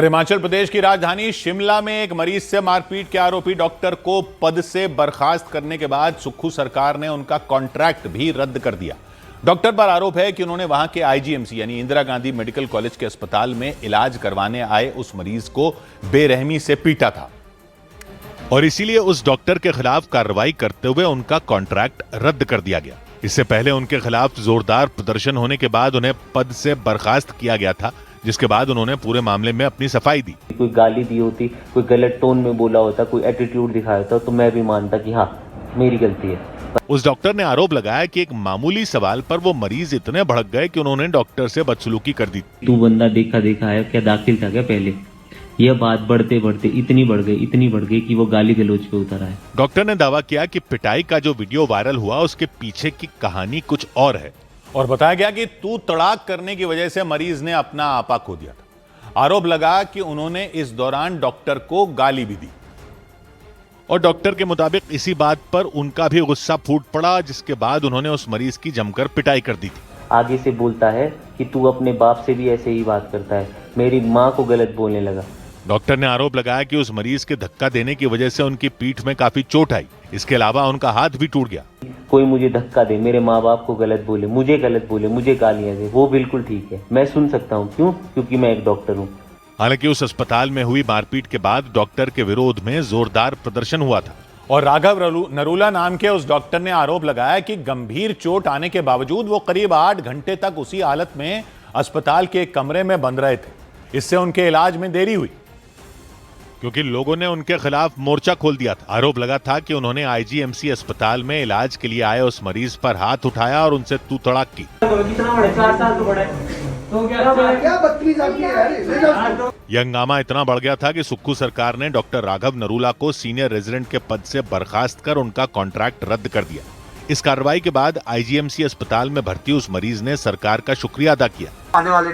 हिमाचल प्रदेश की राजधानी शिमला में एक मरीज से मारपीट के आरोपी डॉक्टर को पद से बर्खास्त करने के बाद सुक्खू सरकार ने उनका कॉन्ट्रैक्ट भी रद्द कर दिया। डॉक्टर पर आरोप है कि उन्होंने वहां के आईजीएमसी यानी इंदिरा गांधी मेडिकल कॉलेज के अस्पताल में इलाज करवाने आए उस मरीज को बेरहमी से पीटा था और इसीलिए उस डॉक्टर के खिलाफ कार्रवाई करते हुए उनका कॉन्ट्रैक्ट रद्द कर दिया गया। इससे पहले उनके खिलाफ जोरदार प्रदर्शन होने के बाद उन्हें पद से बर्खास्त किया गया था, जिसके बाद उन्होंने पूरे मामले में अपनी सफाई दी। कोई गाली दी होती, कोई गलत टोन में बोला होता, कोई एटीट्यूड दिखाया होता तो मैं भी मानता कि हाँ मेरी गलती है। उस डॉक्टर ने आरोप लगाया कि एक मामूली सवाल पर वो मरीज इतने भड़क गए कि उन्होंने डॉक्टर से बदसलूकी कर दी। तू बंदा देखा देखा है क्या, दाखिल था क्या पहले? यह बात बढ़ते बढ़ते इतनी बढ़ गई कि वो गाली गलौज पे उतर आए। डॉक्टर ने दावा किया कि पिटाई का जो वीडियो वायरल हुआ उसके पीछे की कहानी कुछ और है और बताया गया कि तू तड़ाक करने की वजह से मरीज ने अपना आपा खो दिया था। आरोप लगा कि उन्होंने इस दौरान डॉक्टर को गाली भी दी और डॉक्टर के मुताबिक इसी बात पर उनका भी गुस्सा फूट पड़ा, जिसके बाद उन्होंने उस मरीज की जमकर पिटाई कर दी थी। आगे से बोलता है कि तू अपने बाप से भी ऐसे ही बात करता है, मेरी माँ को गलत बोलने लगा। डॉक्टर ने आरोप लगाया कि उस मरीज के धक्का देने की वजह से उनकी पीठ में काफी चोट आई। इसके अलावा उनका हाथ भी टूट गया। कोई मुझे धक्का दे, मेरे माँ बाप को गलत बोले, मुझे गालियां दे, वो बिल्कुल ठीक है, मैं सुन सकता हूँ। क्यों? क्योंकि मैं एक डॉक्टर हूँ। हालांकि उस अस्पताल में हुई मारपीट के बाद डॉक्टर के विरोध में जोरदार प्रदर्शन हुआ था और राघव नरूला नाम के उस डॉक्टर ने आरोप लगाया कि गंभीर चोट आने के बावजूद वो करीब 8 घंटे तक उसी हालत में अस्पताल के एक कमरे में बंद रहे थे। इससे उनके इलाज में देरी हुई क्योंकि लोगों ने उनके खिलाफ मोर्चा खोल दिया था। आरोप लगा था कि उन्होंने आईजीएमसी अस्पताल में इलाज के लिए आए उस मरीज पर हाथ उठाया और उनसे तू तड़ाक की। यह हंगामा इतना बढ़ गया था कि सुक्खू सरकार ने डॉक्टर राघव नरूला को सीनियर रेजिडेंट के पद से बर्खास्त कर उनका कॉन्ट्रैक्ट रद्द कर दिया। इस कार्रवाई के बाद आईजीएमसी अस्पताल में भर्ती उस मरीज ने सरकार का शुक्रिया अदा किया। आने वाले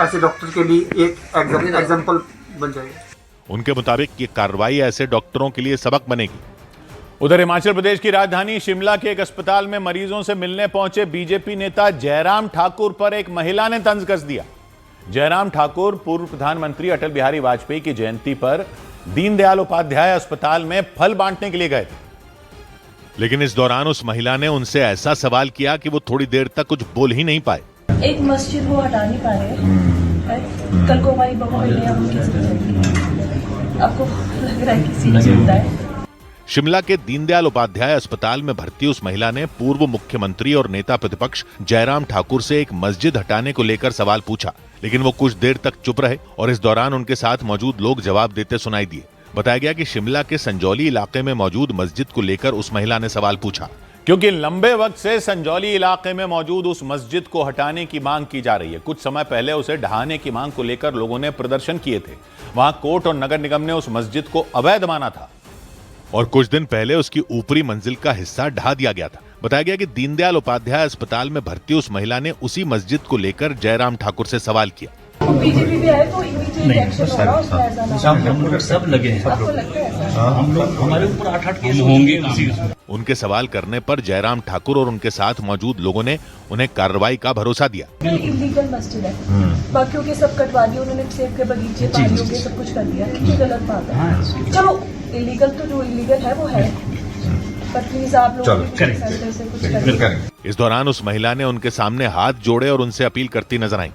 ऐसे डॉक्टर के लिए एक एग्जाम्पल बन जाएगा। उनके मुताबिक ये कार्रवाई ऐसे डॉक्टरों के लिए सबक बनेगी। उधर हिमाचल प्रदेश की राजधानी शिमला के एक अस्पताल में मरीजों से मिलने पहुंचे बीजेपी नेता जयराम ठाकुर पर एक महिला ने तंज कस दिया। जयराम ठाकुर पूर्व प्रधानमंत्री अटल बिहारी वाजपेयी की जयंती पर दीनदयाल उपाध्याय अस्पताल में फल बांटने के लिए गए थे, लेकिन इस दौरान उस महिला ने उनसे ऐसा सवाल किया कि वो थोड़ी देर तक कुछ बोल ही नहीं पाए। एक मस्जिद वो हटा नहीं पा रहे, कल को हमारी बहू आपको लग रहा है किसी चिंता है। शिमला के दीनदयाल उपाध्याय अस्पताल में भर्ती उस महिला ने पूर्व मुख्यमंत्री और नेता प्रतिपक्ष जयराम ठाकुर से एक मस्जिद हटाने को लेकर सवाल पूछा, लेकिन वो कुछ देर तक चुप रहे और इस दौरान उनके साथ मौजूद लोग जवाब देते सुनाई दिए। बताया गया कि शिमला के संजौली इलाके में मौजूद मस्जिद को लेकर उस महिला ने सवाल पूछा, क्योंकि लंबे वक्त से संजौली इलाके में मौजूद उस मस्जिद को हटाने की मांग की जा रही है। कुछ समय पहले उसे ढहाने की मांग को लेकर लोगों ने प्रदर्शन किए थे। वहां कोर्ट और नगर निगम ने उस मस्जिद को अवैध माना था और कुछ दिन पहले उसकी ऊपरी मंजिल का हिस्सा ढा दिया गया था। बताया गया कि दीनदयाल उपाध्याय अस्पताल में भर्ती उस महिला ने उसी मस्जिद को लेकर जयराम ठाकुर से सवाल किया। बीजेपी भी आए तो इमीडिएट एक्शन होगा उसमें, ऐसा ना सब लगे हैं, आपको लगता है ऐसा? हम लोग हमारे ऊपर 8-8 केस होंगे। उनके सवाल करने पर जयराम ठाकुर और उनके साथ मौजूद लोगों ने उन्हें कार्रवाई का भरोसा दिया। इलीगल मस्जिद है, बाकियों के सब कटवा दिए उन्होंने, सेब के बगीचे पानियों के सब कुछ कर दिया, ये गलत बात है। चलो इलीगल तो जो इलीगल है वो है, पर प्लीज आप लोग कुछ करें। इस दौरान उस महिला ने उनके सामने हाथ जोड़े और उनसे अपील करती नजर आई।